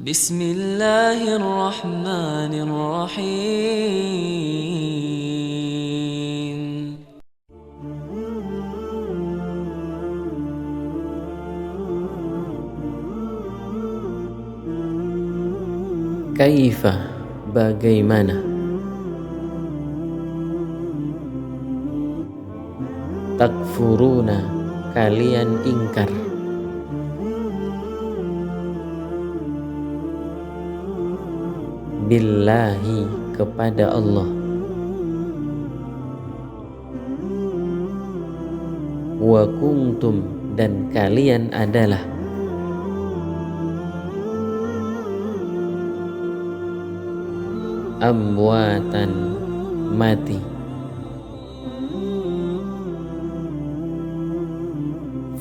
بسم الله الرحمن الرحيم. Kaifa, bagaimana, takfuruna, kalian ingkar, billahi, kepada Allah, wa kuntum, dan kalian adalah amwatan, mati,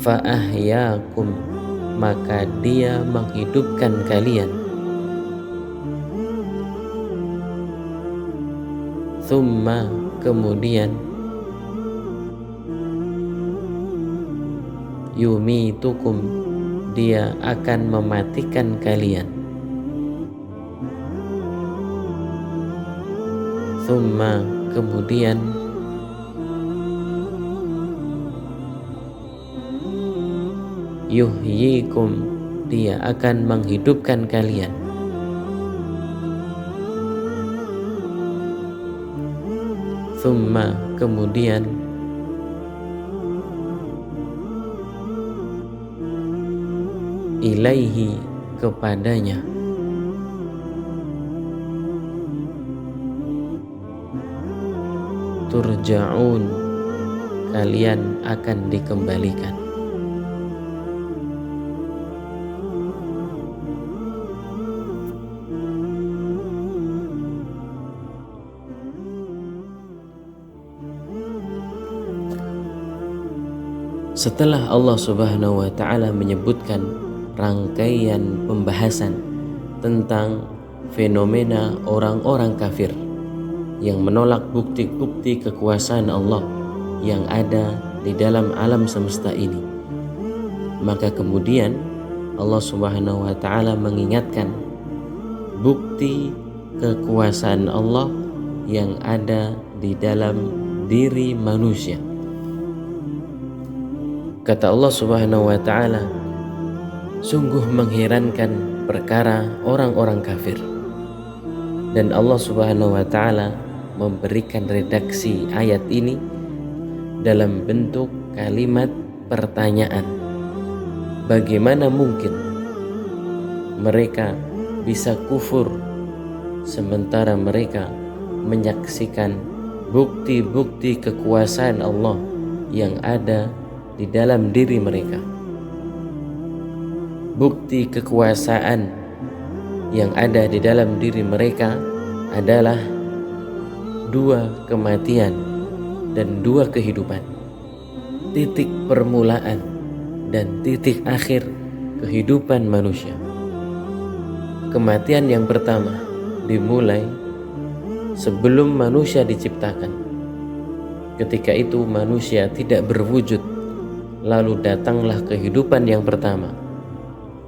fa ahyakum, maka Dia menghidupkan kalian, thumma, kemudian, yumitukum, Dia akan mematikan kalian, thumma, kemudian, yuhyikum, Dia akan menghidupkan kalian, thumma, kemudian, ilaihi, kepadanya, turja'un, kalian akan dikembalikan. Setelah Allah Subhanahu wa ta'ala menyebutkan rangkaian pembahasan tentang fenomena orang-orang kafir yang menolak bukti-bukti kekuasaan Allah yang ada di dalam alam semesta ini, maka kemudian Allah Subhanahu wa ta'ala mengingatkan bukti kekuasaan Allah yang ada di dalam diri manusia. Kata Allah Subhanahu wa ta'ala, sungguh mengherankan perkara orang-orang kafir. Dan Allah Subhanahu wa ta'ala memberikan redaksi ayat ini dalam bentuk kalimat pertanyaan. Bagaimana mungkin mereka bisa kufur sementara mereka menyaksikan bukti-bukti kekuasaan Allah yang ada di dalam diri mereka. Bukti kekuasaan yang ada di dalam diri mereka adalah dua kematian dan dua kehidupan, titik permulaan dan titik akhir kehidupan manusia. Kematian yang pertama dimulai sebelum manusia diciptakan. Ketika itu manusia tidak berwujud, lalu datanglah kehidupan yang pertama.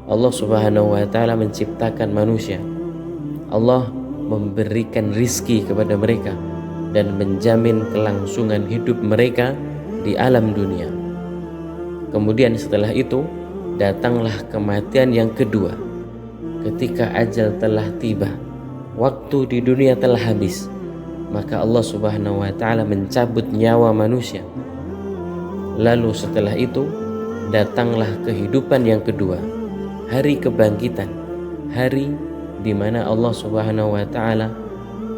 Allah Subhanahu wa ta'ala menciptakan manusia. Allah memberikan rizki kepada mereka dan menjamin kelangsungan hidup mereka di alam dunia. Kemudian setelah itu datanglah kematian yang kedua. Ketika ajal telah tiba, waktu di dunia telah habis, maka Allah Subhanahu wa ta'ala mencabut nyawa manusia. Lalu setelah itu datanglah kehidupan yang kedua, hari kebangkitan, hari di mana Allah Subhanahu wa ta'ala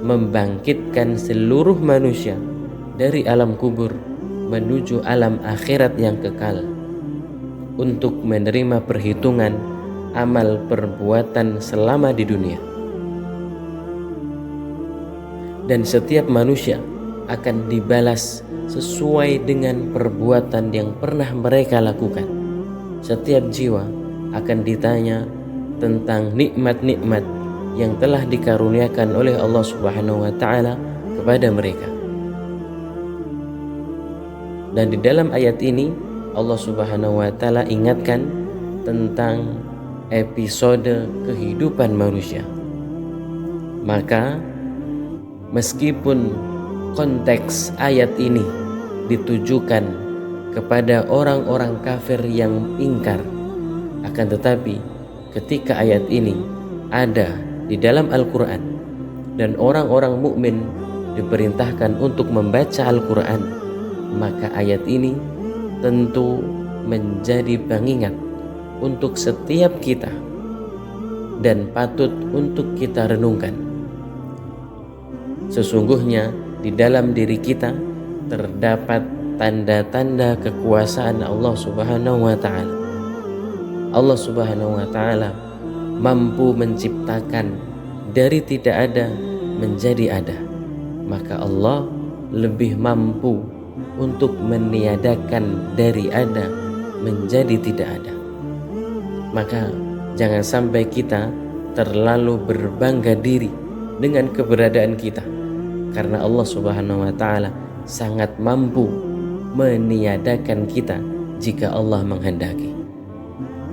membangkitkan seluruh manusia dari alam kubur menuju alam akhirat yang kekal untuk menerima perhitungan amal perbuatan selama di dunia. Dan setiap manusia akan dibalas sesuai dengan perbuatan yang pernah mereka lakukan. Setiap jiwa akan ditanya tentang nikmat-nikmat yang telah dikaruniakan oleh Allah Subhanahu wa ta'ala kepada mereka. Dan di dalam ayat ini Allah Subhanahu wa ta'ala ingatkan tentang episode kehidupan manusia. Maka meskipun konteks ayat ini ditujukan kepada orang-orang kafir yang ingkar, akan tetapi ketika ayat ini ada di dalam Al-Quran dan orang-orang mukmin diperintahkan untuk membaca Al-Quran, maka ayat ini tentu menjadi pengingat untuk setiap kita dan patut untuk kita renungkan. Sesungguhnya di dalam diri kita terdapat tanda-tanda kekuasaan Allah Subhanahu wa Ta'ala. Allah Subhanahu wa Ta'ala mampu menciptakan dari tidak ada menjadi ada. Maka Allah lebih mampu untuk meniadakan dari ada menjadi tidak ada. Maka jangan sampai kita terlalu berbangga diri dengan keberadaan kita, karena Allah Subhanahu wa Ta'ala sangat mampu meniadakan kita jika Allah menghendaki.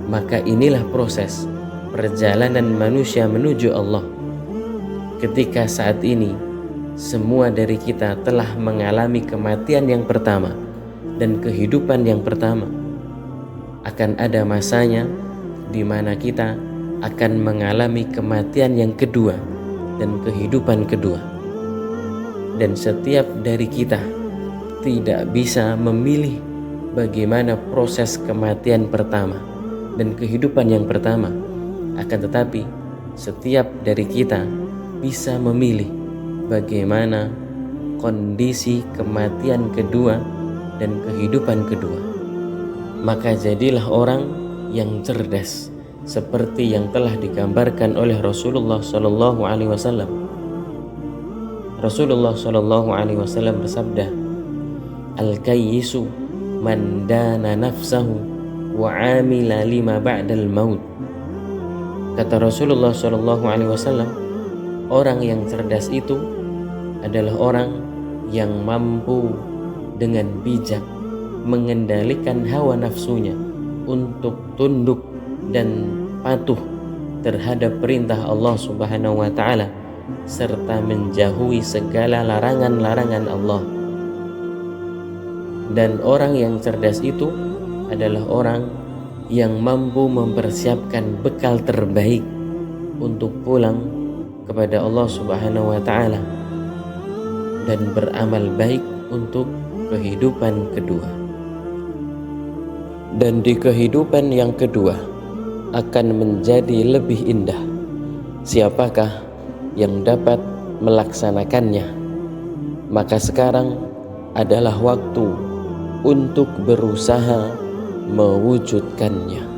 Maka inilah proses perjalanan manusia menuju Allah. Ketika saat ini semua dari kita telah mengalami kematian yang pertama dan kehidupan yang pertama, akan ada masanya di mana kita akan mengalami kematian yang kedua dan kehidupan kedua. Dan setiap dari kita tidak bisa memilih bagaimana proses kematian pertama dan kehidupan yang pertama. Akan tetapi setiap dari kita bisa memilih bagaimana kondisi kematian kedua dan kehidupan kedua. Maka jadilah orang yang cerdas seperti yang telah digambarkan oleh Rasulullah Shallallahu Alaihi Wasallam. Rasulullah Shallallahu Alaihi Wasallam bersabda, "Al-kayyisu man dana nafsahu wa amila lima ba'dal maut." Kata Rasulullah Shallallahu Alaihi Wasallam, orang yang cerdas itu adalah orang yang mampu dengan bijak mengendalikan hawa nafsunya untuk tunduk dan patuh terhadap perintah Allah Subhanahu wa Ta'ala serta menjauhi segala larangan-larangan Allah. Dan orang yang cerdas itu adalah orang yang mampu mempersiapkan bekal terbaik untuk pulang kepada Allah Subhanahu wa Ta'ala dan beramal baik untuk kehidupan kedua. Dan di kehidupan yang kedua akan menjadi lebih indah. Siapakah yang dapat melaksanakannya? Maka sekarang adalah waktu untuk berusaha mewujudkannya.